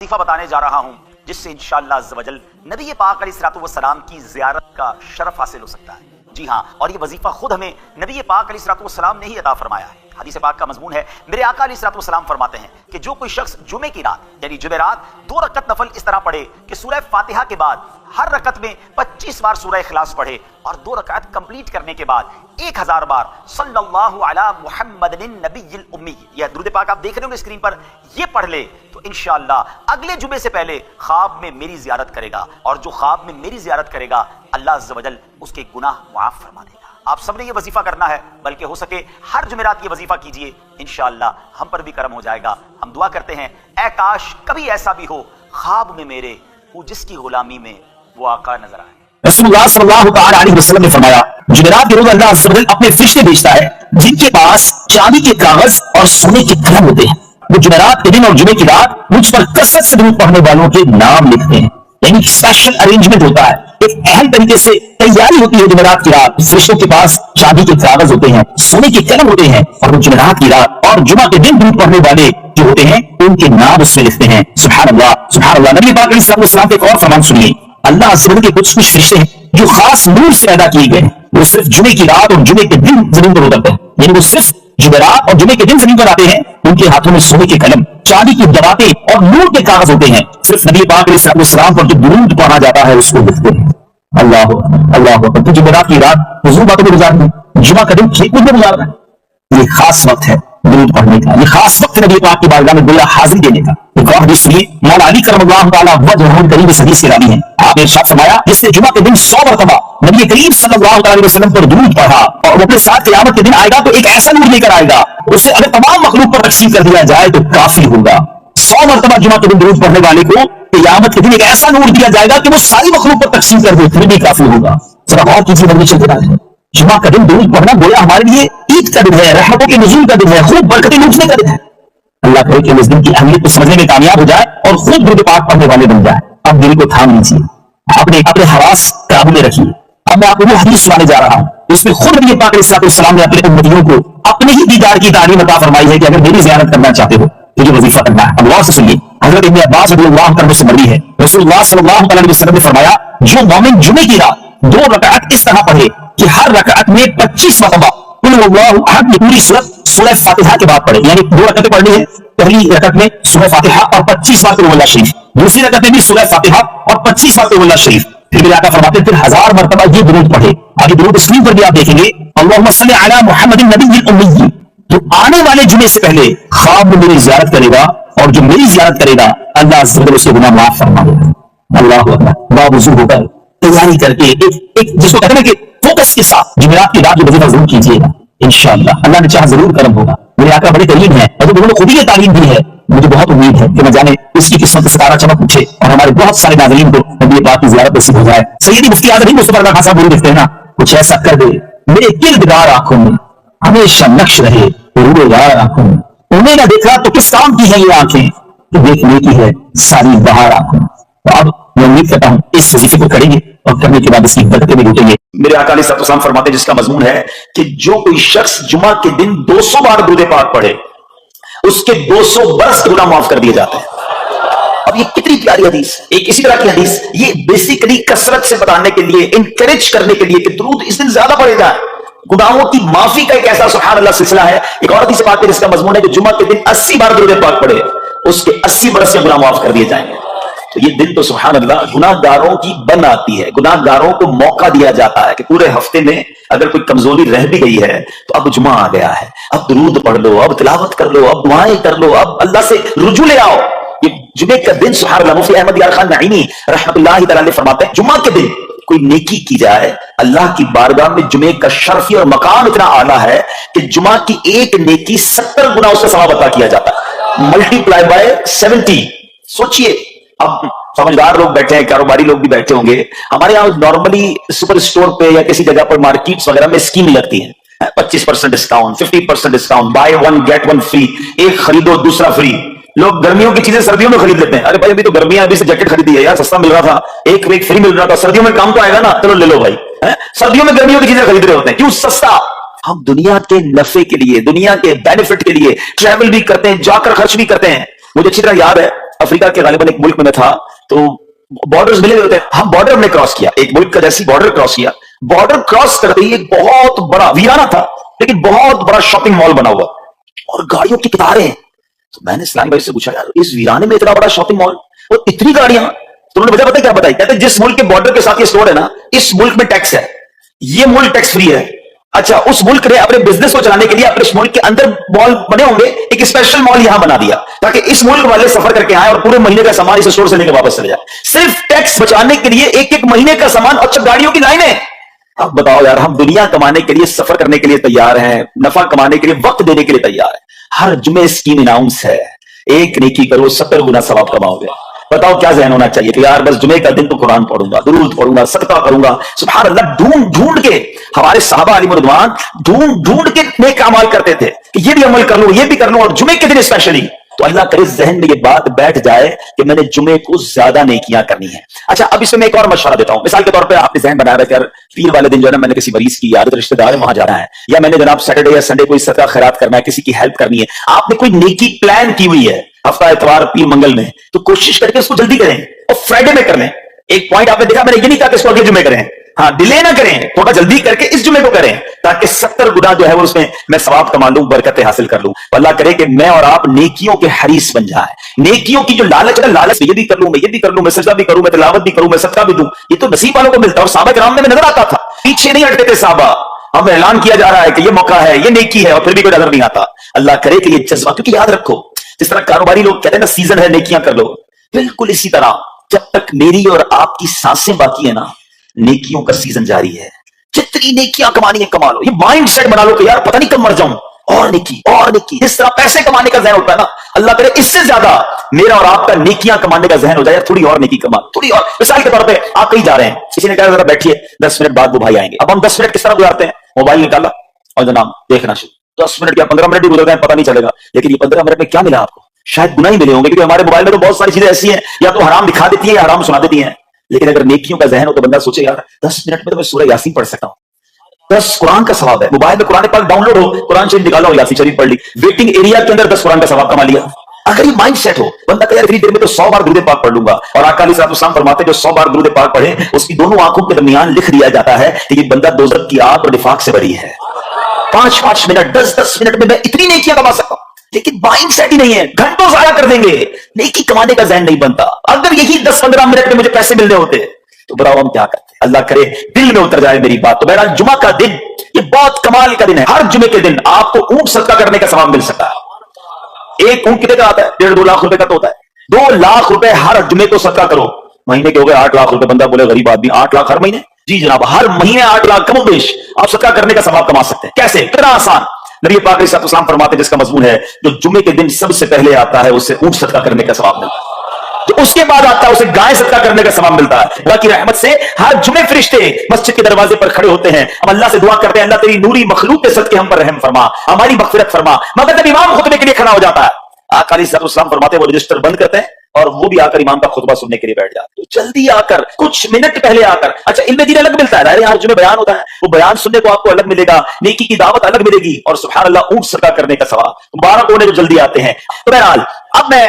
वजीफा बताने जा रहा हूं जिससे इंशाअल्लाह अज़्ज़ व जल नबी पाक अलैहिस्सलातु वस्सलाम की ज़ियारत का शरफ हासिल हो सकता है। जी हां, और ये वजीफा खुद हमें नबी पाक अलैहिस्सलातु वस्सलाम ने ही अता फरमाया है। हदीस पाक का मजमून है, मेरे आका अलैहिस्सलातु वस्सलाम फरमाते हैं कि जो कोई शख्स जुमे की रात यानी जुमेरात 2 रकत नफल इस तरह पढ़े कि सूरह फातिहा के बाद हर रकत में 25 बार सूरह इखलास पढ़े और 2 रकात कंप्लीट करने के बाद 1000 बार सल्लल्लाहु अला मुहम्मदिन नबिय्यिल उम्मी, यह दुरूद पाक आप देख रहे होंगे स्क्रीन पर, ये पढ़ ले तो इंशाअल्लाह अगले जुमे से पहले ख्वाब में मेरी जियारत करेगा, और जो ख्वाब में मेरी जियारत करेगा अल्लाह अज़्ज़ व जल उसके गुनाह माफ फरमा देगा। आप सबने ये वजीफा करना है, बल्कि हो सके हर जुमेरात ये वजीफा कीजिए, इंशाअल्लाह हम पर भी करम हो जाएगा। हम दुआ करते हैं, ऐ काश कभी ऐसा भी हो ख्वाब में मेरे वो जिसकी गुलामी में वो आका नजर आए। रसूलुल्लाह सल्लल्लाहु अलैहि वसल्लम ने फरमाया, जुमेरात के रोज अल्लाह अज़्ज़ व जल अपने फरिश्ते भेजता है जिनके पास चांदी के कागज और सोने के कलम होते हैं। वो जुमेरात के दिन और जुमे की रात मुझ पर कसरत से दुरूद पढ़ने वालों के नाम लिखते हैं। यानी स्पेशल अरेंजमेंट होता है, एक अहम तरीके से तैयारी होती है। जुमेरात की रात फरिश्तों के पास चांदी के कागज होते हैं, सोने के कलम होते हैं, और वो जुमेरात की रात और जुमा के दिन दुरूद पढ़ने वाले जो होते हैं उनके नाम उसमें लिखते हैं। सुभान अल्लाह, सुभान अल्लाह। नबी पाक अलैहि सलाम के एक और फरमान सुनिए, अल्लाह अज़्ज़ व जल के कुछ फरिश्ते हैं जो खास नूर से पैदा किए गए, वो सिर्फ जुमे की रात और जुमे के दिन जमीन पर उतरते हैं। यानी वो सिर्फ जुमेरात और जुमे के दिन जमीन पर आते हैं। उनके हाथों में सोने के कलम, चांदी की दवातें और नूर के कागज होते हैं। सिर्फ नबी पाक अलैहिस्सलाम पर जो दुरूद पढ़ा जाता है उसको लिखते हैं। अल्लाह अल्लाह। तो जुमेरात की रात हुजूर बातों में गुजारते हैं, जुमा का दिन खेत में गुजारना है। ये खास वक्त है दुरूद पढ़ने का, ये खास वक्त है नबी पाक की बारगाह में गोया हाजिरी देने का। एक और हदीस सुनिए, मौला अली करमल्लाहु तआला वजहुल करीम इस हदीस के रावी हैं। आपने इरशाद फरमाया, जिसने जुमा के दिन 100 मरतबा नबी करीम सल्लल्लाहु अलैहि वसल्लम पर दुरूद पढ़ा और वो अपने साथ क़यामत के दिन आएगा तो एक ऐसा नूर लेकर आएगा, उसे अगर तमाम मखलूक पर तकसीम कर दिया जाए तो काफी होगा। 100 मरतबा जुमा के दिन दुरूद पढ़ने वाले को क़यामत के दिन एक ऐसा नूर दिया जाएगा कि वो सारी मखलूक पर तकसीम कर दे, फिर भी काफी होगा। जरा गौर कीजिए, नबी चलते हैं जुमा का दिन दुरूद पढ़ना गोया हमारे लिए ईद का दिन है, रहमतों के नुज़ूल का दिन है, खूब बरकतें लूटने का दिन है। अल्लाह करे कि इस दिन की अहमियत को समझने में कामयाब हो जाए और खुद दुरूद पाक पढ़ने वाले बन जाए। अब दिल को थाम लीजिए, अपने हवास काबू में रखिए। अब मैं आपको वो हदीस सुनाने जा रहा हूं, इसमें खुद नबी पाक अलैहिस्सलाम ने अपने उम्मतियों को अपने ही दीदार की तालीम अता फरमाई है कि अगर मेरी ज़ियारत करना चाहते हो तो ये वजीफा करना है। अल्लाह से सुनिए, हज़रत इब्न अब्बास रज़ियल्लाहु अन्हु से मरवी है, रसूलुल्लाह सल्लल्लाहु अलैहि वसल्लम ने फरमाया, जो मोमिन जुमे की रात 2 रकात इस तरह पढ़े कि हर रकात में 25 मरतबा कुल हुवल्लाहु अहद की पूरी सूरत सूरह फातिहा के बाद पढ़े, यानी 2 रकातें पढ़नी है, पहली रकअत में सूरह फातिहा और 25 बार कुल हुवल्लाह शरीफ, दूसरी रकअत में भी सूरह फातिहा और 25 बार कुल हुवल्लाह शरीफ। फिर भी आका फरमाते फिर 1000 मरतबा ये दुरूद पढ़े। आगे दुरूद स्क्रीन पर भी आप देखेंगे, अल्लाहुम्मा सल्लि अला मुहम्मदिन नबिय्यिल उम्मी। तो आने वाले जुमे से पहले ख्वाब में मेरी ज़ियारत करेगा, और जो मेरी ज़ियारत करेगा अल्लाह अज़्ज़ व जल उसके गुनाह माफ फरमा देगा। अल्लाह अकबर। बावजूद होकर तैयारी करके एक जिसको कहते हैं कि फोकस के साथ जुमेरात की रात जो वजीफा जरूर कीजिएगा, इंशाअल्लाह अल्लाह ने चाहा जरूर करम होगा। मेरे आका बड़े करीम है और उन्होंने खुद ही ये तालीम दी है। मुझे बहुत उम्मीद है कि न जाने इसकी किस्मत से सितारा चमक उठे और हमारे बहुत सारे नाज़रीन को नबी पाक की ज़ियारत नसीब हो जाए। सैयदी मुफ्ती आज़म मुस्तफा खासा बोल देखते हैं ना, कुछ ऐसा कर दे मेरे किरदार आंखों में हमेशा नक्श रहे रूए यार आंखों में। उन्हें ना देखा तो किस काम की है ये आंखें, तो देखने की है सारी बहार आंखों में। तो अब मैं उम्मीद करता हूँ इस वजीफे को करेंगे और करने के बाद इसकी बरकतें भी लूटेंगे। मेरे आका अलैहिस्सलाम फरमाते, जिसका मजमून है कि जो कोई शख्स जुमा के दिन 200 बार दुरूद पाक पढ़े उसके 200 बरस के गुनाह माफ कर दिए जाते हैं। अब ये कितनी प्यारी हदीस, एक इसी तरह की हदीस, ये बेसिकली कसरत से बताने के लिए, इंकरेज करने के लिए कि दुरूद इस दिन ज्यादा पढ़े जाए, गुनाहों की माफी का एक ऐसा सुभान अल्लाह सिलसिला है। एक और हदीस पाक है जिसका मजमून है कि जुमा के दिन 80 बार दुरूद पाक पढ़े उसके 80 बरस के गुनाह माफ कर दिए जाएंगे। तो ये दिन तो सुभान अल्लाह गुनाहगारों की बन आती है, गुनाहगारों को मौका दिया जाता है कि पूरे हफ्ते में अगर कोई कमजोरी रह भी गई है तो अब जुमा आ गया है, अब दुरूद पढ़ लो, अब तिलावत कर लो, अब दुआएं कर लो, अब अल्लाह से रुजू ले आओ। ये जुमे का दिन सुभान अल्लाह, मुफ्ती अहमद यार खान नईमी रहमतुल्लाहि तआला अलैह फरमाते हैं, जुमा के दिन कोई नेकी की जाए अल्लाह की बारगाह में जुमे का शर्फी और मकाम इतना आला है कि जुमा की एक नेकी 70 गुना उसका सवाब अता किया जाता है, मल्टीप्लाई बाय 70। सोचिए, अब समझदार लोग बैठे हैं, कारोबारी लोग भी बैठे होंगे। हमारे यहाँ नॉर्मली सुपर स्टोर पे या किसी जगह पर मार्केट्स वगैरह में स्कीम लगती है, 25% discount, 50% discount, buy 1 get 1 free, एक खरीदो दूसरा फ्री। लोग गर्मियों की चीजें सर्दियों में खरीद लेते हैं, अरे भाई अभी तो गर्मियां, अभी से जैकेट खरीदी है यार, सस्ता मिल रहा था, एक फ्री मिल रहा था, सर्दियों में काम तो आएगा ना, चलो ले लो भाई। सर्दियों में गर्मियों की चीजें खरीद रहे होते हैं, क्यों? सस्ता। हम दुनिया के नफे के लिए, दुनिया के बेनिफिट के लिए ट्रैवल भी करते हैं, जाकर खर्च भी करते हैं। मुझे अच्छी तरह याद है अफ्रीका के गालिबन एक मुल्क में मैं था, तो बॉर्डर्स मिले हुए होते हैं, हम बॉर्डर हमने क्रॉस किया, एक मुल्क का जैसी बॉर्डर क्रॉस किया, बॉर्डर क्रॉस करते ही एक बहुत बड़ा वीराना था लेकिन बहुत बड़ा शॉपिंग मॉल बना हुआ और गाड़ियों की कतारें। तो मैंने इस्लामी भाई से पूछा, यार इस वीराने में इतना बड़ा शॉपिंग मॉल और इतनी गाड़ियां, तो उन्होंने वजह पता क्या बताई, कहते जिस मुल्क के बॉर्डर के साथ ये स्टोर है ना, इस मुल्क में टैक्स है, ये मुल्क टैक्स फ्री है। अच्छा, उस मुल्क ने अपने बिजनेस को चलाने के लिए अपने मुल्क के अंदर मॉल बने होंगे, एक स्पेशल मॉल यहां बना दिया ताकि इस मुल्क वाले सफर करके आए और पूरे महीने का सामान इस स्टोर से लेकर वापस चले जाए, सिर्फ टैक्स बचाने के लिए एक एक महीने का सामान। अच्छा, गाड़ियों की लाइनें। अब बताओ यार, हम दुनिया कमाने के लिए, सफर करने के लिए तैयार हैं, नफा कमाने के लिए, वक्त देने के लिए तैयार है। हर जुमे स्कीम अनाउंस है, एक नेकी करो 70 गुना सवाब कमाओगे। बताओ क्या ज़हन होना चाहिए कि यार बस जुमे का दिन तो कुरान पढ़ूंगा, दुरूद पढ़ूंगा, सदका करूंगा। सुभान अल्लाह, ढूंढ ढूंढ के हमारे सहाबा अली मुर्दवान ढूंढ ढूंढ के नेक अमाल करते थे कि ये भी अमल कर लूं, ये भी कर लूं, और जुमे के दिन स्पेशली। तो अल्लाह करे जहन में ये बात बैठ जाए कि मैंने जुमे को ज्यादा नेकियां करनी है। अच्छा, अब इसमें मैं एक और मशवरा देता हूं। मिसाल के तौर पे आपने जहन बनाया कि यार पीर वाले दिन जो है ना, मैंने किसी मरीज की याद रिश्तेदार है वहां जाना है, या मैंने जनाब सैटरडे या संडे कोई सदका खैरात करना है, किसी की हेल्प करनी है, आपने कोई नेकी प्लान की हुई है हफ्ता इतवार पीर मंगल में, तो कोशिश करके उसको जल्दी करें और फ्राइडे में कर लें। एक पॉइंट आपने देखा, मैंने ये नहीं कहा कि इसको अगले जुमे करें, हाँ डिले ना करें, थोड़ा जल्दी करके इस जुमे को करें ताकि 70 गुना जो है वो उसमें मैं सवाब कमा लूं, बरकतें हासिल कर लूं। अल्लाह करे कि मैं और आप नेकियों के हरीस बन जाए। नेकियों की जो लालच है, लालच ये भी कर लूं, मैं ये भी कर लूं, मैं सजदा भी करूं, मैं तिलावत भी करूं, मैं सदका भी दूं, ये तो नसीब वालों को मिलता है। और साहबा किराम में नजर आता था, पीछे नहीं हटते थे साहबा। अब ऐलान किया जा रहा है कि ये मौका है, ये नेकी है, और फिर भी कोई नजर नहीं आता। अल्लाह करे कि ये जज्बा, क्योंकि याद रखो, जिस तरह कारोबारी लोग कहते हैं ना सीजन है नेकियां कर लो, बिल्कुल इसी तरह जब तक मेरी और आपकी सांसें बाकी है ना, नेकियों का सीजन जारी है। जितनी नेकियां कमानी है कमा लो, ये माइंड सेट बना लो कि यार पता नहीं कब मर जाऊं, और नेकी और नेकी। जिस तरह पैसे कमाने का जहन होता है ना, अल्लाह करे इससे ज्यादा मेरा और आपका नेकियां कमाने का जहन हो जाए, थोड़ी और नेकी कमा, थोड़ी और। मिसाल के तौर पे आप कहीं जा रहे हैं, किसी ने कहा जरा बैठिए 10 मिनट बाद वो भाई आएंगे। अब हम 10 मिनट किस तरह गुजारते हैं, मोबाइल निकाला और जनाब देखना शुरू, 10 मिनट या 15 मिनट भी गुजर गए पता नहीं चलेगा, लेकिन ये 15 मिनट में क्या मिला आपको, शायद गुना ही मिले होंगे, क्योंकि हमारे मोबाइल में तो बहुत सारी चीजें ऐसी हैं, या तो हराम दिखा देती है या हराम सुना देती हैं। लेकिन अगर नेकियों का जहन हो तो बंदा सोचे यार 10 मिनट में तो मैं सूरह यासीन पढ़ सकता हूं, 10 कुरान का सवाब है। मोबाइल में कुरान पाक डाउनलोड हो, कुरान शरीफ निकाला हो, यासीन शरीफ पढ़ ली, वेटिंग एरिया के अंदर 10 कुरान का सवाब कमा लिया। अगर ये माइंड सेट हो, बंदा कहे यार इतनी देर में तो 100 बार दुरूद पाक पढ़ लूंगा, और आका अलैहिस्सलाम फरमाते जो 100 बार दुरूद पाक पढ़े उसकी दोनों आंखों के दरमियान लिख दिया जाता है कि ये बंदा दोज़ख की आग और निफाक से बरी है। 5-5 मिनट 10-10 मिनट में मैं इतनी नेकियां कमा सकता हूं, लेकिन माइंड सेट ही नहीं है, घंटों जाया कर देंगे, नेकी कमाने का जहन नहीं बनता। अगर यही 10-15 मिनट में मुझे पैसे मिलने होते तो बताओ हम क्या करते। अल्लाह करे दिल में उतर जाए मेरी बात। तो बहरहाल जुमा का दिन ये बहुत कमाल का दिन है। हर जुमे के दिन आपको ऊंट सदका करने का सवाब मिल सकता है। एक ऊंट कितने का आता है, 1.5-2 लाख रुपए का तो होता है। 2 लाख रुपए हर जुमे को सदका करो, महीने के हो गए 8 लाख रुपए। बंदा बोले गरीब आदमी 8 लाख हर महीने, जी जनाब हर महीने 8 लाख कमो बेश आप सदका करने का सवाब कमा सकते हैं। कैसे, कितना आसान। नबी पाक अलैहिस्सलाम फरमाते जिसका मजमून है जो जुमे के दिन सबसे पहले आता है उससे ऊंट सदका करने का सवाब मिलता है, जो उसके बाद आता है उसे गाय सदका करने का सवाब मिलता है। अल्लाह की रहमत से हर जुमे फरिश्ते मस्जिद के दरवाजे पर खड़े होते हैं, हम अल्लाह से दुआ करते हैं अल्लाह तेरी नूरी मखलूक के सदके हम पर रहम फरमा, हमारी मगफिरत फरमा। मगर जब इमाम खुतबे के लिए खड़ा हो जाता है, आका अलैहिस्सलाम फरमाते हैं वो रजिस्टर बंद करते हैं और वो भी आकर इमाम का खुतबा सुनने के लिए बैठ जाते। तो जल्दी आकर, कुछ मिनट पहले आकर। अच्छा, इल्म दीन अलग मिलता है, अरे हर जुमे बयान होता है, वो बयान सुनने को आपको अलग मिलेगा, नेकी की दावत अलग मिलेगी, और सुभान अल्लाह ऊंट सदका करने का सवाब। मुबारक होने जो जल्दी आते हैं। तो बहरहाल अब मैं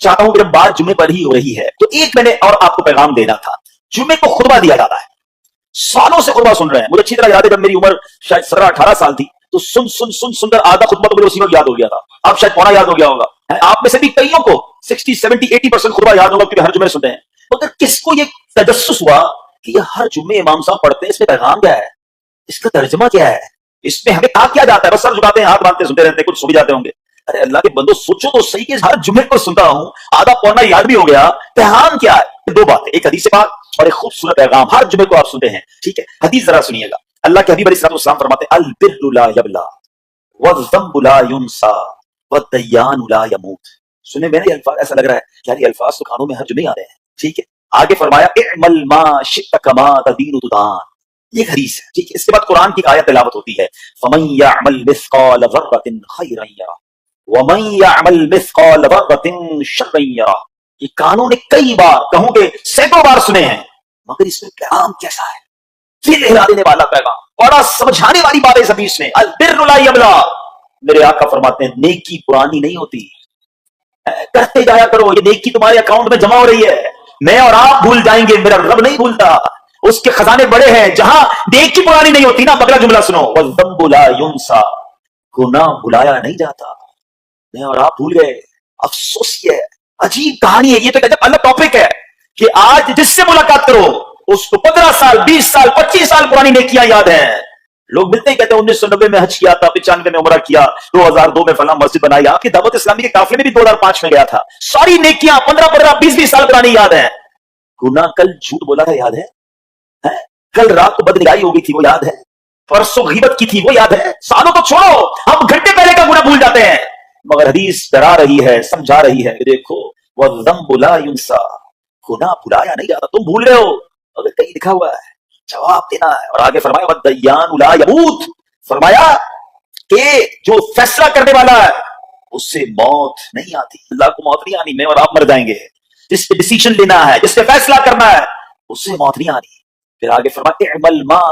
चाहता हूं कि जब बात जुमे पर ही हो रही है तो एक मैंने और आपको पैगाम देना था। जुमे को खुतबा दिया जाता है, सालों से खुतबा सुन रहे हैं। मुझे अच्छी तरह याद है जब मेरी उम्र शायद 17-18 साल थी तो सुंदर आधा खुतबा तो मुझे उसी वक्त याद हो गया था। अब शायद पौना याद हो गया होगा। आप में से भी कईयों को 60-70-80% खुतबा याद होगा क्योंकि हर जुमे सुनते हैं। मगर किसको ये तजस्सुस हुआ कि ये हर जुमे इमाम साहब पढ़ते हैं, इसमें पैगाम क्या है, इसका तर्जुमा क्या है, इसमें हमें कहा क्या जाता है। बस सर झुकाते हैं, हाथ बांधते सुनते रहते हैं, कुछ सो भी जाते होंगे। अरे अल्लाह के बंदो सोचो तो सही कि हर जुमे को सुनता हूं, आधा पौना याद भी हो गया, पैगाम क्या है। 2 बातें, एक हदीस पाक और एक खूबसूरत पैगाम। हर जुमे को आप सुनते हैं, ठीक है। हदीस जरा सुनिएगा। अल्लाह के हबीब अलैहिस्सलाम फरमाते हैं अल बिर्रु ला यबला वज़्ज़म्बु ला युनसा वद्दय्यानु ला यमूत। सुने मैंने ये अल्फाज, ऐसा लग रहा है यार ये अल्फाज तो कानों में हर जुमे आ रहे हैं, ठीक है। आगे फरमाया इअमल मा शि'त कमा तदीनु तुदान, ये हदीस है, ठीक है। इसके बाद कुरान की आयत तिलावत होती है फमन यअमल मिस्काल ज़र्रतिन खैरन यरा वमन यअमल मिस्काल ज़र्रतिन शर्रन यरा। ये कानों ने कई बार, कहूं कि सैकड़ों बार सुने हैं, मगर इसमें पैगाम कैसा है, दिल हिला देने वाला पैगाम, बड़ा समझाने वाली बात है इस हदीस में। अल बिर्रु ला यबला, मेरे आका फरमाते हैं नेकी पुरानी नहीं होती, کرتے جایا کرو, یہ نیکی تمہارے اکاؤنٹ میں جمع ہو رہی ہے. میں اور آپ بھول جائیں گے, میرا رب نہیں بھولتا. اس کے خزانے بڑے ہیں. جہاں نیکی پرانی نہیں ہوتی نا, اگلا جملہ سنو, والذنب لا ينسى, گناہ بلایا نہیں جاتا. میں اور آپ بھول گئے. افسوس یہ ہے, عجیب کہانی ہے یہ, تو ایک الگ ٹاپک ہے کہ آج جس سے ملاقات کرو اس کو 15 سال 20 سال 25 سال پرانی نیکیاں یاد ہیں. لوگ ملتے ہیں کہتے ہیں 1990 میں حج کیا تھا, 95 میں عمرہ کیا, 2002 میں فلاں مسجد بنائی. آپ کی دعوت اسلامی کے قافلے میں بھی 2005 میں گیا تھا. ساری نیکیاں 15 20 سال پرانی یاد ہیں. گناہ کل جھوٹ بولا تھا یاد ہے, کل رات کو بدنگاہی ہو گئی تھی وہ یاد ہے, پرسوں غیبت کی تھی وہ یاد ہے. سالوں تو چھوڑو, ہم گھنٹے پہلے کا گناہ بھول جاتے ہیں. مگر حدیث ڈرا رہی ہے, سمجھا رہی ہے کہ دیکھو والذنب لا ينسى, گناہ بلایا نہیں جاتا. تم بھول رہے ہو, اگر کہیں لکھا ہوا ہے جواب دینا ہے. اور آگے فرمایا والدیان لا يموت, فرمایا کہ جو فیصلہ کرنے والا ہے اس سے موت نہیں آتی. اللہ کو موت نہیں آنی, میں اور آپ مر جائیں گے. جس پہ ڈیسیژن لینا ہے, جس پہ فیصلہ کرنا ہے, اس سے موت نہیں آنی. پھر آگے فرمایا اعمل ما